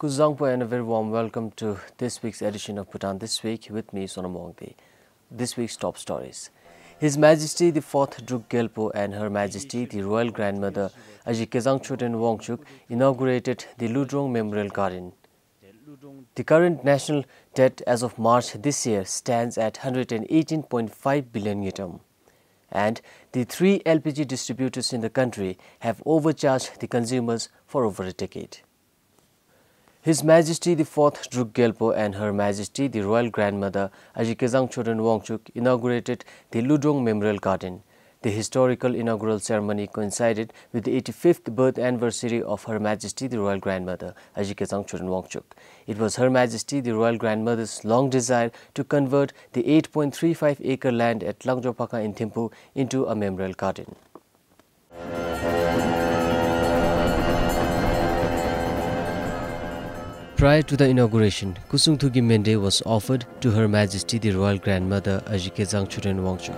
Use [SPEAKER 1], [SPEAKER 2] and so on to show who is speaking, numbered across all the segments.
[SPEAKER 1] Kuzangpo and a very warm welcome to this week's edition of Bhutan This Week with me, Sonamongdi. This week's top stories. His Majesty the 4th Druk Gyalpo and Her Majesty the Royal Grandmother Aji Kezangchoten Wangchuk inaugurated the Ludrong Memorial Garden. The current national debt as of March this year stands at 118.5 billion yutam. And the 3 LPG distributors in the country have overcharged the consumers for over a decade. His Majesty the 4th Druk Gyalpo and Her Majesty the Royal Grandmother Aji Kezangchoten Wangchuk inaugurated the Ludrong Memorial Garden. The historical inaugural ceremony coincided with the 85th birth anniversary of Her Majesty the Royal Grandmother Aji Kezangchoten Wangchuk. It was Her Majesty the Royal Grandmother's long desire to convert the 8.35-acre land at Langjopaka in Thimphu into a memorial garden. Prior to the inauguration, Kusung Thugi Mende was offered to Her Majesty the Royal Grandmother Aji Kezangchoten Wangchuk.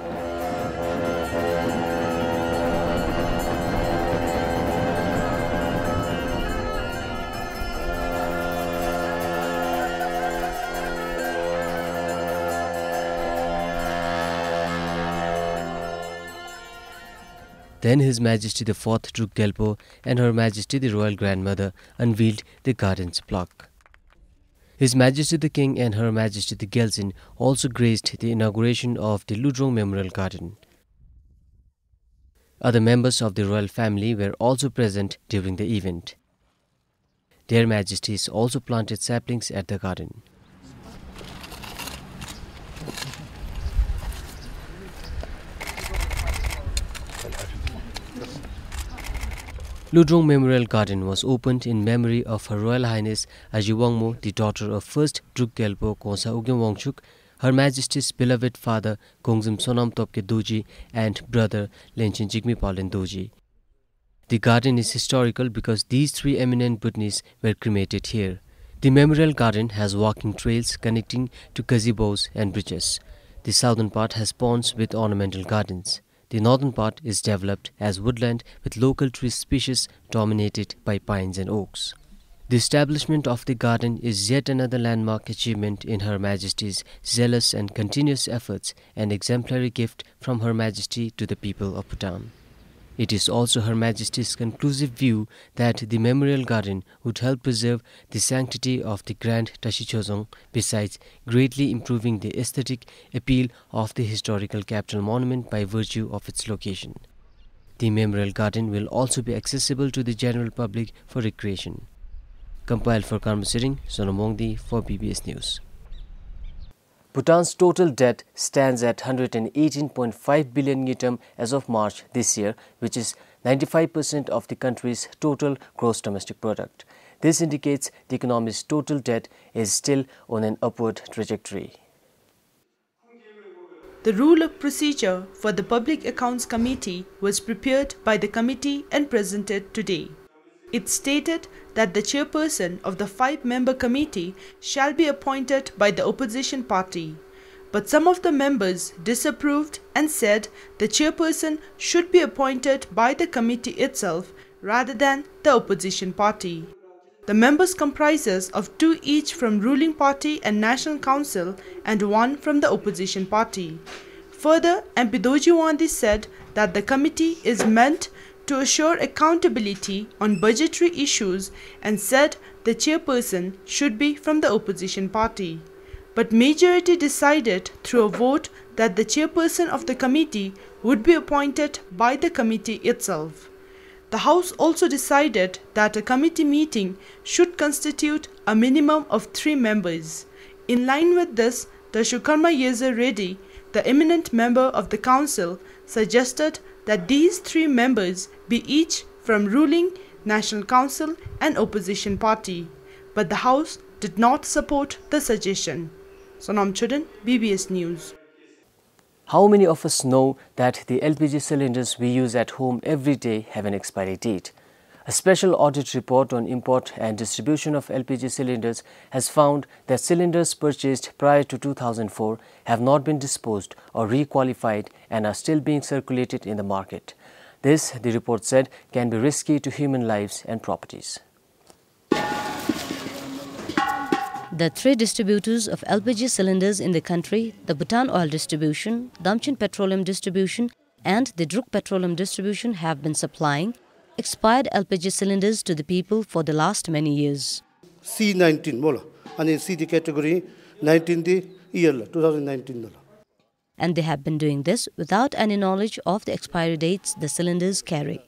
[SPEAKER 1] Then His Majesty the 4th Druk Gyalpo and Her Majesty the Royal Grandmother unveiled the garden's plaque. His Majesty the King and Her Majesty the Gyaltsen also graced the inauguration of the Ludrong Memorial Garden. Other members of the royal family were also present during the event. Their Majesties also planted saplings at the garden. Ludrong Memorial Garden was opened in memory of Her Royal Highness Aji Wangmo, the daughter of 1st Druk Gyalpo Khonsa Ugyam Wangchuk, Her Majesty's beloved father Kongzum Sonam Topke Doji and brother Lenchin Jigme Palen Doji. The garden is historical because these 3 eminent Bhutanese were cremated here. The memorial garden has walking trails connecting to gazebos and bridges. The southern part has ponds with ornamental gardens. The northern part is developed as woodland with local tree species dominated by pines and oaks. The establishment of the garden is yet another landmark achievement in Her Majesty's zealous and continuous efforts, an exemplary gift from Her Majesty to the people of Bhutan. It is also Her Majesty's conclusive view that the memorial garden would help preserve the sanctity of the Grand Tashi Chozong, besides greatly improving the aesthetic appeal of the historical capital monument by virtue of its location. The memorial garden will also be accessible to the general public for recreation. Compiled for Karmasering, Sonamongdi for PBS News. Bhutan's total debt stands at 118.5 billion yutam as of March this year, which is 95% of the country's total gross domestic product. This indicates the economy's total debt is still on an upward trajectory.
[SPEAKER 2] The rule of procedure for the Public Accounts Committee was prepared by the committee and presented today. It stated that the chairperson of the 5-member committee shall be appointed by the opposition party. But some of the members disapproved and said the chairperson should be appointed by the committee itself rather than the opposition party. The members comprises of 2 each from ruling party and National Council and 1 from the opposition party. Further, MP Doji Wandi said that the committee is meant to assure accountability on budgetary issues and said the chairperson should be from the opposition party. But majority decided through a vote that the chairperson of the committee would be appointed by the committee itself. The House also decided that a committee meeting should constitute a minimum of 3 members. In line with this, Dr. Karma Yeza Reddy, the eminent member of the council, suggested that these 3 members be each from ruling National Council and opposition party. But the House did not support the suggestion. Sonam Chudan, BBS News.
[SPEAKER 1] How many of us know that the LPG cylinders we use at home every day have an expiry date? A special audit report on import and distribution of LPG cylinders has found that cylinders purchased prior to 2004 have not been disposed or requalified and are still being circulated in the market. This, the report said, can be risky to human lives and properties.
[SPEAKER 3] The 3 distributors of LPG cylinders in the country, the Bhutan Oil Distribution, Damchin Petroleum Distribution and the Druk Petroleum Distribution, have been supplying expired LPG cylinders to the people for the last many years.
[SPEAKER 4] C19 bola and CD category 19 the year 2019 dola.
[SPEAKER 3] And they have been doing this without any knowledge of the expiry dates the cylinders carry.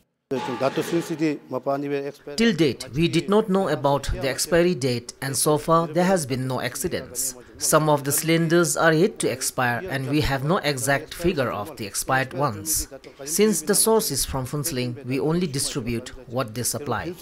[SPEAKER 5] Till date, we did not know about the expiry date, and so far there has been no accidents. Some of the cylinders are yet to expire and we have no exact figure of the expired ones. Since the source is from Phuntsling, we only distribute what they supply.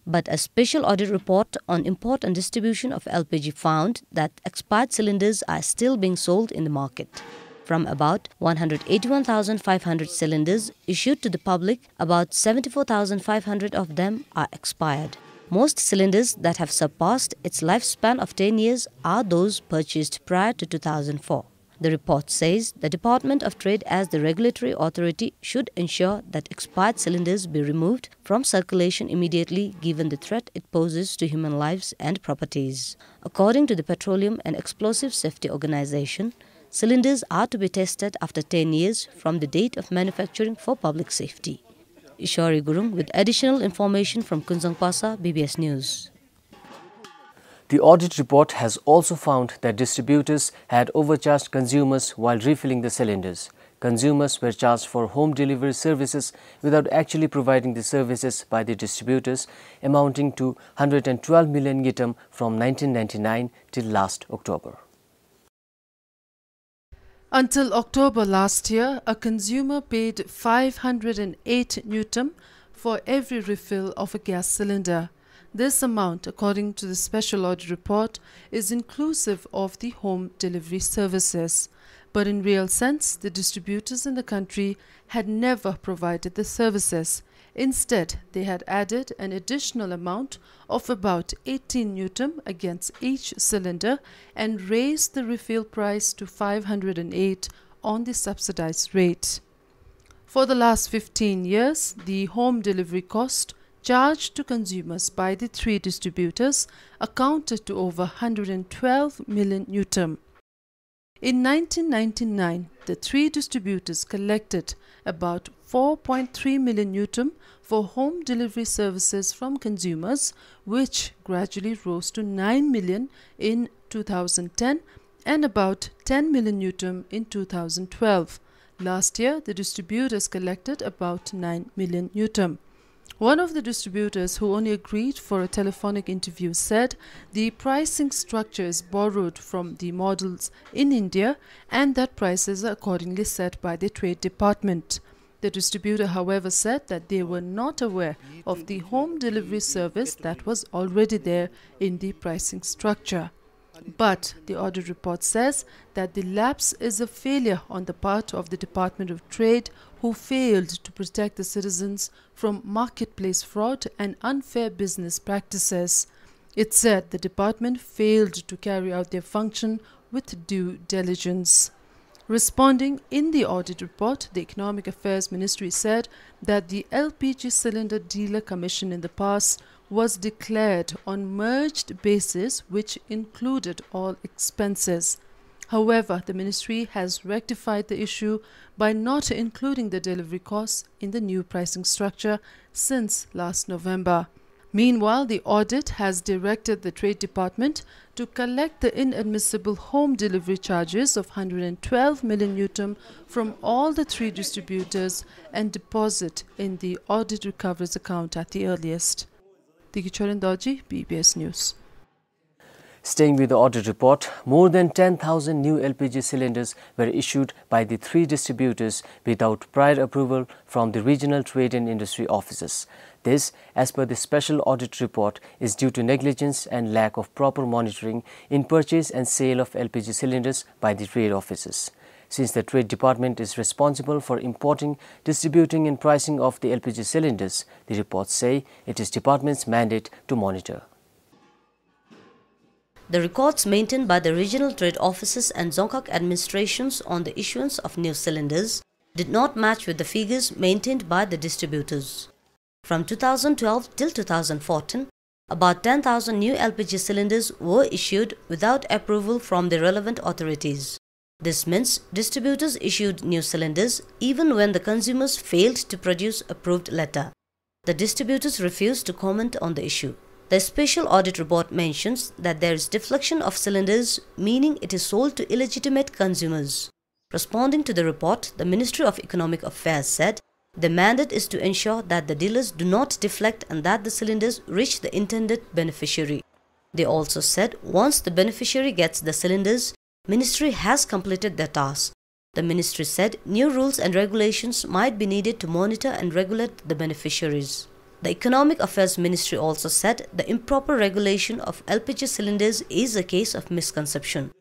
[SPEAKER 3] But a special audit report on import and distribution of LPG found that expired cylinders are still being sold in the market. From about 181,500 cylinders issued to the public, about 74,500 of them are expired. Most cylinders that have surpassed its lifespan of 10 years are those purchased prior to 2004. The report says the Department of Trade, as the regulatory authority, should ensure that expired cylinders be removed from circulation immediately, given the threat it poses to human lives and properties. According to the Petroleum and Explosive Safety Organization, cylinders are to be tested after 10 years from the date of manufacturing for public safety. Ishwari Gurung with additional information from Kunzangpasa, BBS News.
[SPEAKER 1] The audit report has also found that distributors had overcharged consumers while refilling the cylinders. Consumers were charged for home delivery services without actually providing the services by the distributors, amounting to 112 million ngitam from 1999 till last October.
[SPEAKER 6] Until October last year, a consumer paid 508 newton for every refill of a gas cylinder. This amount, according to the special audit report, is inclusive of the home delivery services. But in real sense, the distributors in the country had never provided the services. Instead, they had added an additional amount of about 18 newton against each cylinder and raised the refill price to 508 on the subsidized rate. For the last 15 years, the home delivery cost charged to consumers by the 3 distributors accounted to over 112 million newton. In 1999, the 3 distributors collected about 4.3 million newton for home delivery services from consumers, which gradually rose to 9 million in 2010 and about 10 million newton in 2012. Last year, the distributors collected about 9 million newton. One of the distributors, who only agreed for a telephonic interview, said the pricing structure is borrowed from the models in India and that prices are accordingly set by the Trade Department. The distributor, however, said that they were not aware of the home delivery service that was already there in the pricing structure. But the audit report says that the lapse is a failure on the part of the Department of Trade, who failed to protect the citizens from marketplace fraud and unfair business practices. It said the department failed to carry out their function with due diligence. Responding in the audit report, the Economic Affairs Ministry said that the LPG Cylinder Dealer Commission in the past was declared on merged basis, which included all expenses. However, the ministry has rectified the issue by not including the delivery costs in the new pricing structure since last November. Meanwhile, the audit has directed the Trade Department to collect the inadmissible home delivery charges of 112 million newton from all the 3 distributors and deposit in the audit recoveries account at the earliest. Digichoran Doji, BBS News.
[SPEAKER 1] Staying with the audit report, more than 10,000 new LPG cylinders were issued by the 3 distributors without prior approval from the regional trade and industry offices. This, as per the special audit report, is due to negligence and lack of proper monitoring in purchase and sale of LPG cylinders by the trade offices. Since the Trade Department is responsible for importing, distributing and pricing of the LPG cylinders, the reports say it is department's mandate to monitor.
[SPEAKER 3] The records maintained by the regional trade offices and Dzongkhag administrations on the issuance of new cylinders did not match with the figures maintained by the distributors. From 2012 till 2014, about 10,000 new LPG cylinders were issued without approval from the relevant authorities. This means distributors issued new cylinders even when the consumers failed to produce approved letter. The distributors refused to comment on the issue. The special audit report mentions that there is deflection of cylinders, meaning it is sold to illegitimate consumers. Responding to the report, the Ministry of Economic Affairs said the mandate is to ensure that the dealers do not deflect and that the cylinders reach the intended beneficiary. They also said once the beneficiary gets the cylinders, Ministry has completed their task. The Ministry said new rules and regulations might be needed to monitor and regulate the beneficiaries. The Economic Affairs Ministry also said the improper regulation of LPG cylinders is a case of misconception.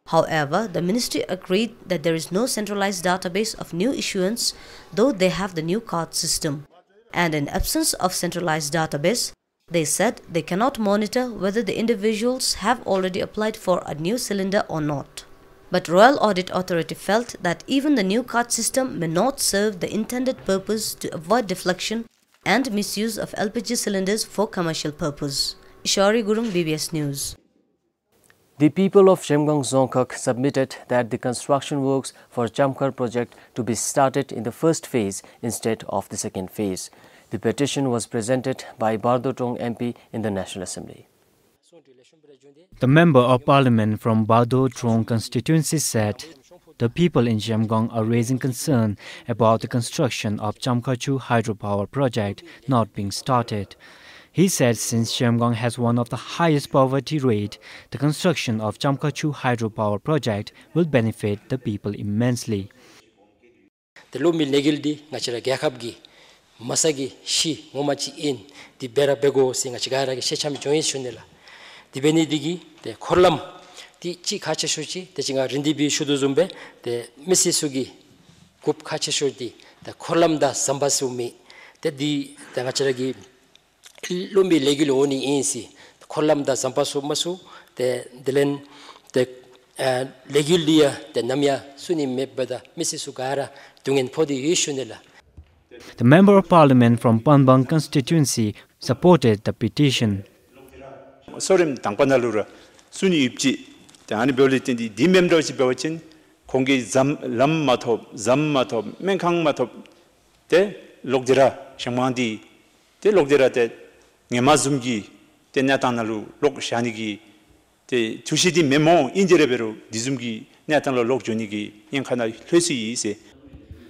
[SPEAKER 3] However, the Ministry agreed that there is no centralized database of new issuance, though they have the new card system. And in absence of centralized database, they said they cannot monitor whether the individuals have already applied for a new cylinder or not. But Royal Audit Authority felt that even the new card system may not serve the intended purpose to avoid deflection and misuse of LPG cylinders for commercial purpose. Ishwari Gurung, BBS News.
[SPEAKER 1] The people of Shemgang Dzongkhag submitted that the construction works for Chamkar project to be started in the first phase instead of the second phase. The petition was presented by Bardotong MP in the National Assembly.
[SPEAKER 7] The Member of Parliament from Bardotong constituency said the people in Shemgang are raising concern about the construction of Chamkachu hydropower project not being started. He said since Shemgang has one of the highest poverty rate, the construction of Chamkachu hydropower project will benefit the people immensely.
[SPEAKER 8] The Lumi Negildi, Nachara Gakabgi, Masagi, Shi, Momachi in, the Berabego, Singachigara, Shecham Join Shunela, the Benidigi, the Korlam, the Chikachashuchi, the Chinga Rindibi Shuduzumbe, the Missisugi, Kup Kachashudi, the Korlam da Sambasumi, the Nacharagi. Lumbi legilo oni insi kolam da sampasu masu the delen the legilia the namia suni mebada misisugara dungen podi ishunela.
[SPEAKER 7] The Member of Parliament from Panbang constituency supported the petition.
[SPEAKER 9] 소림 당권날루라 순위 입지 당하니 별리든지 디 멤버십 배워진 공개 잠마톱 맹강마톱 때 록지라 샹만디 때 록지라 때 녜마줌기 때냐탄날루 록샤니기 때 주시디 메모 인제레베로 디줌기 냐탄로 록조니기 인카나 회수이세.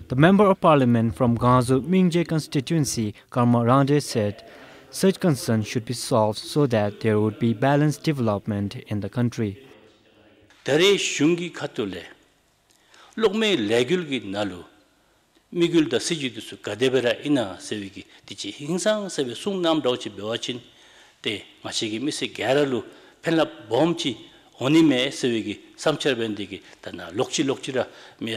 [SPEAKER 7] The Member of Parliament from Gazu Mingje constituency, Karma Rande, said such concerns should be solved so that there would be balanced development in the country.
[SPEAKER 10] Dare shungi katule lokme legulgi nalu migul da sijidusu kadebera ina sevigi dichi hingsang sebe sungnam dauchi bewachin te mashigi misi garalu penla bomchi onime sevigi samcherbendigi dana lokchira mi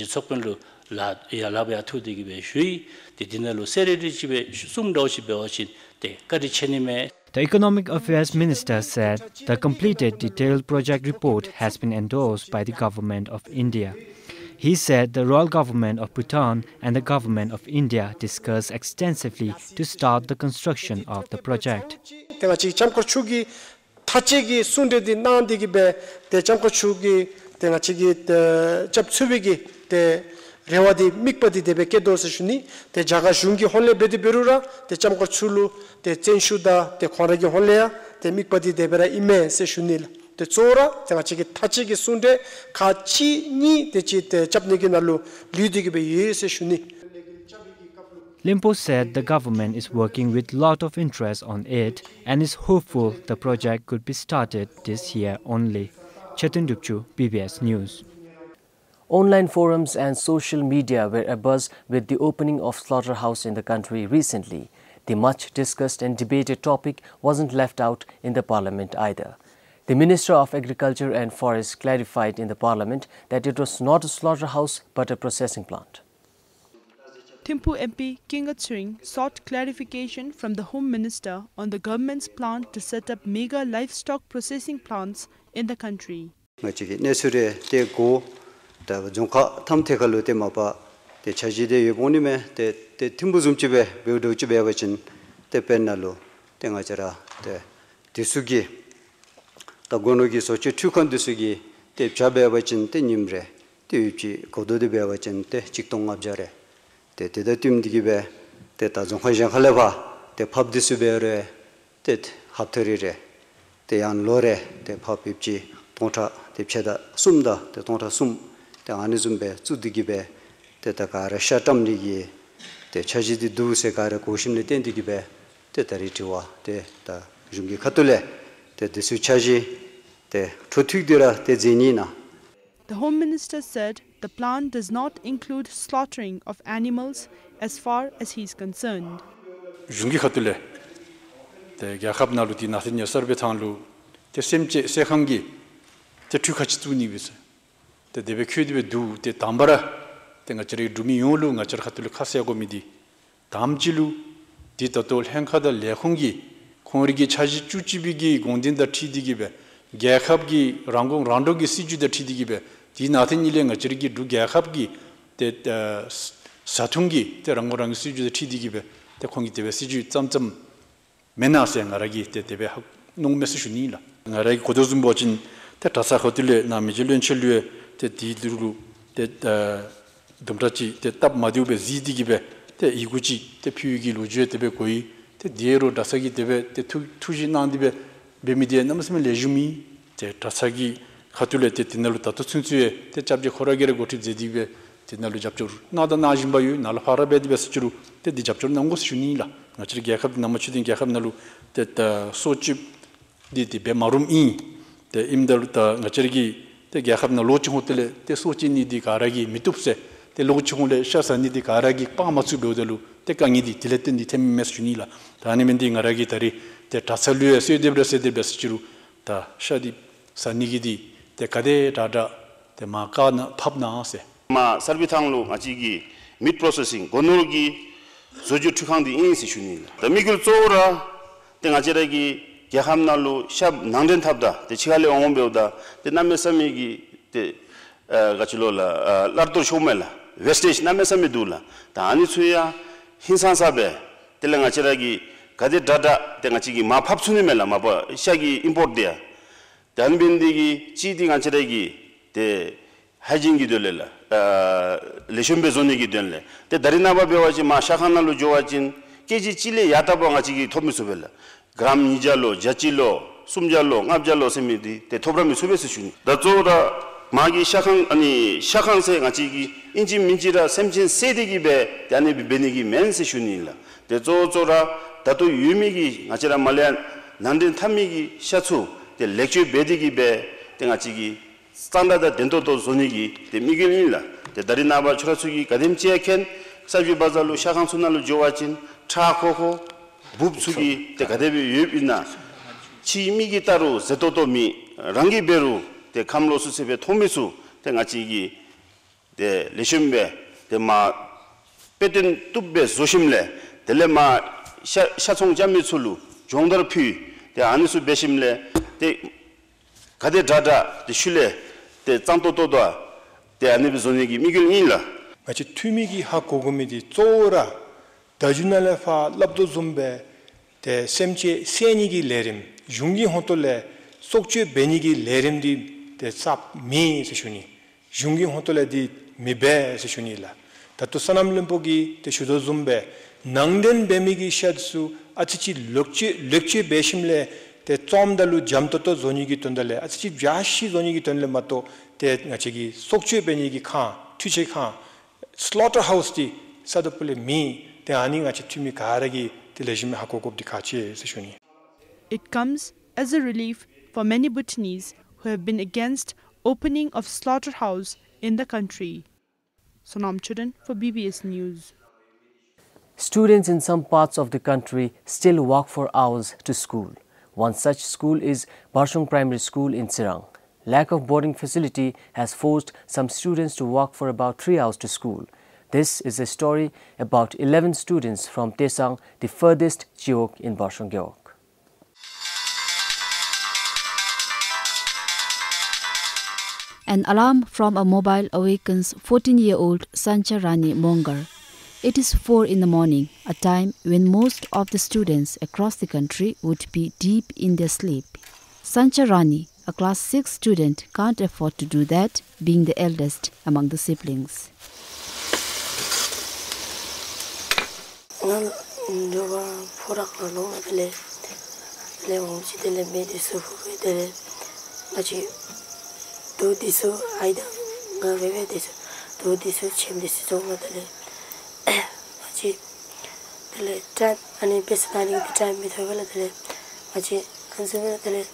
[SPEAKER 10] sokpenlu la ya labya thudigi be shui de dinalu sereri chibe sungdauchi bewachin te karichenime.
[SPEAKER 7] The Economic Affairs Minister said the completed detailed project report has been endorsed by the Government of India. He said the Royal Government of Bhutan and the Government of India discussed extensively to start the construction of the project.
[SPEAKER 11] rewadi mikpadi debe kedo se shuni te jaga shungi holle bedi berura te chamkor chulu te chenshuda te khoragi holle te mikpadi debera ime se shunil te chora te chigi tachi gi sunde khachi ni te chi te chapni gi nalu lidi gi be ye se shuni.
[SPEAKER 7] Limpo said the government is working with lot of interest on it and is hopeful the project could be started this year only. Chetan Dukchu, PBS News.
[SPEAKER 1] Online forums and social media were abuzz with the opening of slaughterhouse in the country recently. The much discussed and debated topic wasn't left out in the parliament either. The Minister of Agriculture and Forests clarified in the parliament that it was not a slaughterhouse but a processing plant.
[SPEAKER 2] Thimphu MP King Atsring sought clarification from the Home Minister on the government's plan to set up mega livestock processing plants in the country.
[SPEAKER 12] Tagonogi sochi tukon disugi te chabe bachin te nimre te uchi kodo de be bachin te chiktong abjare te te tim digibe te ta jong khajang khaleba te phab disube re te hapthari re te yan lore te phab ipchi tonta te cheda sumda te tonta sum te anizumbe chudigibe te ta ka ra shatam ligi te chajidi du se ka ra koshim le ten digibe te taritiwa te ta jungi khatule. The
[SPEAKER 2] Home Minister said the plan does not include slaughtering of animals as far as he is concerned.
[SPEAKER 9] Kongrigi chaji chuchibigi gondinda tidigibe gyakhabgi rangong randogi sijuda tidigibe di nathin ile ngachirigi du gyakhabgi te sathungi te rangorang sijuda tidigibe te kongi tebe siju tsamtsam menase ngaragi te tebe nongmese shunila ngaragi kodozumbo진 te tasa khotile namijelen chelue te diduru te domrachi te tab madiube zidigibe te iguchi te pyugi lojue tebe koi te diero dasagi debe te tuji nandibe bemidie namasme lejumi te dasagi khatule te tinalu tatu sunsuye te chabje khoragere goti zedibe tinalu japchur nada najimbayu nal harabe dibe schuru te di japchur nangos shunila nachri gyakhab namachudin gyakhab nalu te sochi di be marum I te imdalu ta nachrigi te gyakhab na lochi hotele te sochi ni di karagi mitupse te lochi hole shasani di karagi pamatsu beodalu te kangidi tiletin di temmes junila ta animendi ngaragi tari te tasalue sedebre schiru ta shadi sanigidi te kade dada te makana phabna ase
[SPEAKER 13] ma sarbithanglu ngachigi meat processing gonorgi soju thukhangdi insi junila ta migul chora te ngajeragi gyahamnalu shab nangden thabda te chigale ongombeoda te namesamigi te gachilola lardo shomela vestage namesamidula ta anisuya hinsansabe telanga chiragi gade dada tenga chigi ma phapsuni mela ma ba shagi import dia danbindigi chidi nga chiragi te hajingi dolela leshombe zoni gi denle te darina ba bewaji ma shakhana lu jowajin keji chile yata ba nga chigi thomisobela gram nijalo jachilo sumjalo ngabjalo semidi te thobrami subesi shuni da chora magi shakhan ani shakhanse nga chigi inji minjira semjin sedegibe yani benigi mense shunila de zozora dato yumigi ngachira malyan nandin thamigi shatsu de lecture bedigibe tenga chigi standard dentoto zonigi de migilila de darinaba churasugi kademchieken sabi bazalu shakhan sunalu jowachin chakhoko bubsugi de gadebi yubina chimigi taru zetotomi rangi beru de kamlosu sebe thomisu tenga chigi de leshimbe de ma peten tubbe zoshimle de ma shatsong jamisulu jongdar phi de anisu beshimle de gade dada de shule de 장도도도 de anibi zonigi migil inla
[SPEAKER 11] 마치 투미기 학고금이디 쪼라 다주날레파 랍도 좀베 데 셈치 세니기 레림 융기 혼톨레 속주 베니기 레림디 데 삽미 세슈니 융기 혼톨레디
[SPEAKER 9] mibe se shunila tatu sanam limpogi te shudo zumbe nangden bemigi shadsu achichi lekche beshimle te tomdalu jamtoto zonigi tondale achichi vyashi zonigi tonle mato te ngachigi sokche benigi kha thuche kha slaughterhouse ti sadapule mi te ani ngachi tumi karagi te lejime hakokop dikhachi se shuni.
[SPEAKER 2] It comes as a relief for many Bhutanese who have been against opening of slaughterhouse in the country. Sonam Chudan for BBS News.
[SPEAKER 1] Students in some parts of the country still walk for hours to school. One such school is Barshong Primary School in Sirang. Lack of boarding facility has forced some students to walk for about 3 hours to school. This is a story about 11 students from Tesang, the furthest Chiok in Barshong Gyeok.
[SPEAKER 14] An alarm from a mobile awakens 14-year-old Sancha Rani Mongar. It is 4 in the morning, a time when most of the students across the country would be deep in their sleep. Sancha Rani, a class 6 student, can't afford to do that, being the eldest among the siblings.
[SPEAKER 15] Do this aida ngave this do this chim this so matale achi tele time ani pesani the time with wala tele achi answer tele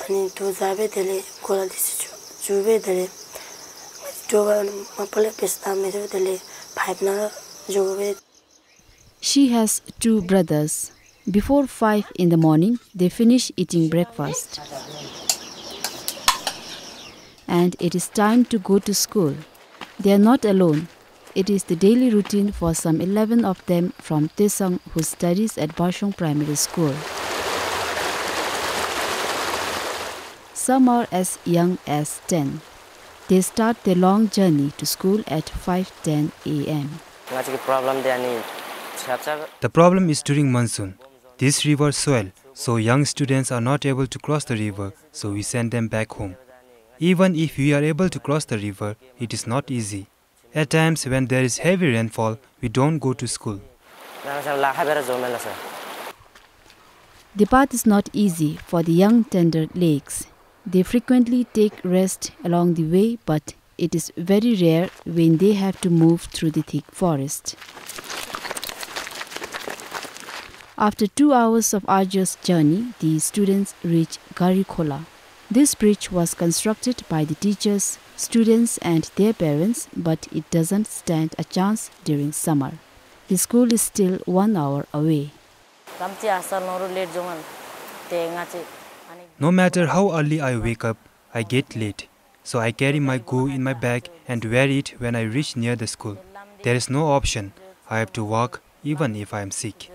[SPEAKER 15] ani to zabe tele kola this juve tele to mapale pesta me tele 5 na juve.
[SPEAKER 14] She has 2 brothers. Before 5 in the morning, they finish eating breakfast. And it is time to go to school. They are not alone. It is the daily routine for some 11 of them from Tesang who studies at Barshong Primary School. Some are as young as 10. They start their long journey to school at 5:10 a.m.
[SPEAKER 7] The problem is during monsoon. This river swell, so young students are not able to cross the river, so we send them back home. Even if we are able to cross the river, it is not easy. At times when there is heavy rainfall, we don't go to school.
[SPEAKER 14] The path is not easy for the young tender legs. They frequently take rest along the way, but it is very rare when they have to move through the thick forest. After 2 hours of arduous journey, the students reach Garikola. This bridge was constructed by the teachers, students and their parents, but it doesn't stand a chance during summer. The school is still 1 hour away.
[SPEAKER 7] No matter how early I wake up, I get late. So I carry my go in my bag and wear it when I reach near the school. There is no option. I have to walk even if I am sick.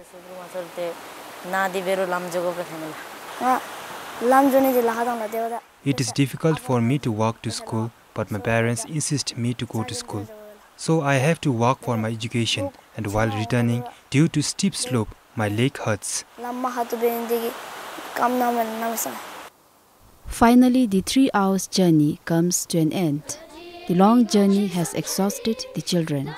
[SPEAKER 7] It is difficult for me to walk to school, but my parents insist me to go to school. So I have to walk for my education, and while returning, due to steep slope, my leg hurts.
[SPEAKER 14] Finally, the 3 hours journey comes to an end. The long journey has exhausted the children.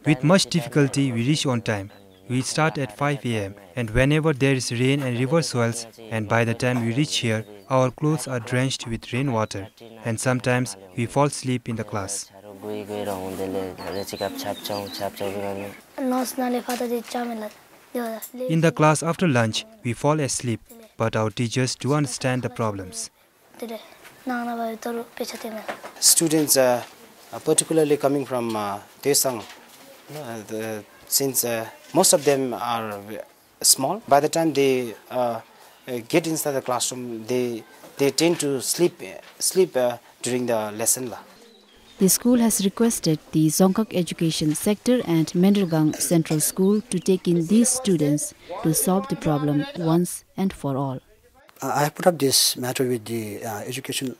[SPEAKER 7] With much difficulty, we reach on time. We start at 5 a.m. and whenever there is rain and river swells, and by the time we reach here, our clothes are drenched with rainwater, and sometimes we fall asleep in the class. In the class after lunch, we fall asleep, but our teachers do understand the problems.
[SPEAKER 16] Students, particularly coming from Tesang, since most of them are small, by the time they get inside the classroom, they tend to sleep during the lesson.
[SPEAKER 14] The school has requested the Dzongkhag Education Sector and Mendelgang Central School to take in these students to solve the problem once and for all.
[SPEAKER 17] I have put up this matter with the education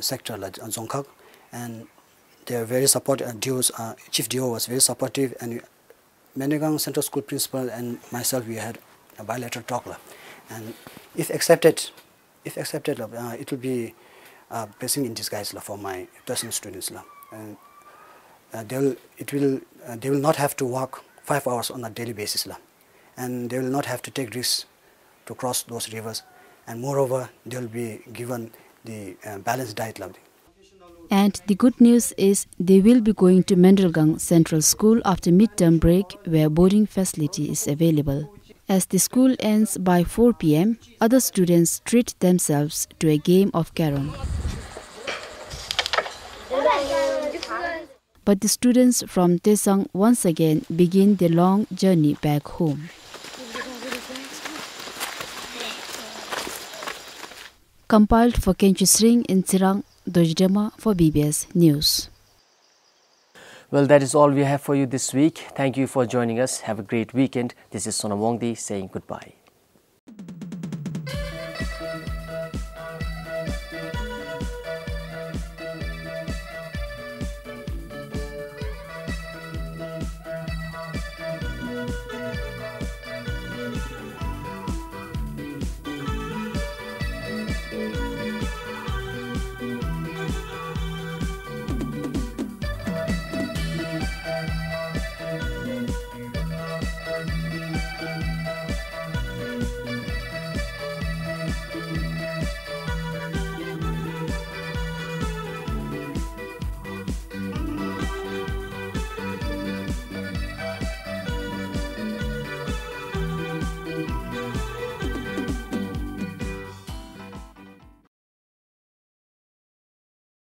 [SPEAKER 17] sector at Dzongkhag, and they are very supportive. Chief DO was very supportive, and Menegang Central School principal and myself, we had a bilateral talk. And if accepted, it will be a blessing in disguise for my Tuition students. And they will not have to walk 5 hours on a daily basis, and they will not have to take risks to cross those rivers, and moreover they will be given the balanced diet.
[SPEAKER 14] And the good news is they will be going to Mendelgang Central School after midterm break, where boarding facility is available. As the school ends by 4 p.m, other students treat themselves to a game of carom. But the students from Tesang once again begin their long journey back home. Compiled for Kenchusring in Sirang, Dojidema for BBS News.
[SPEAKER 1] Well, that is all we have for you this week. Thank you for joining us. Have a great weekend. This is Sonam Wongdi saying goodbye.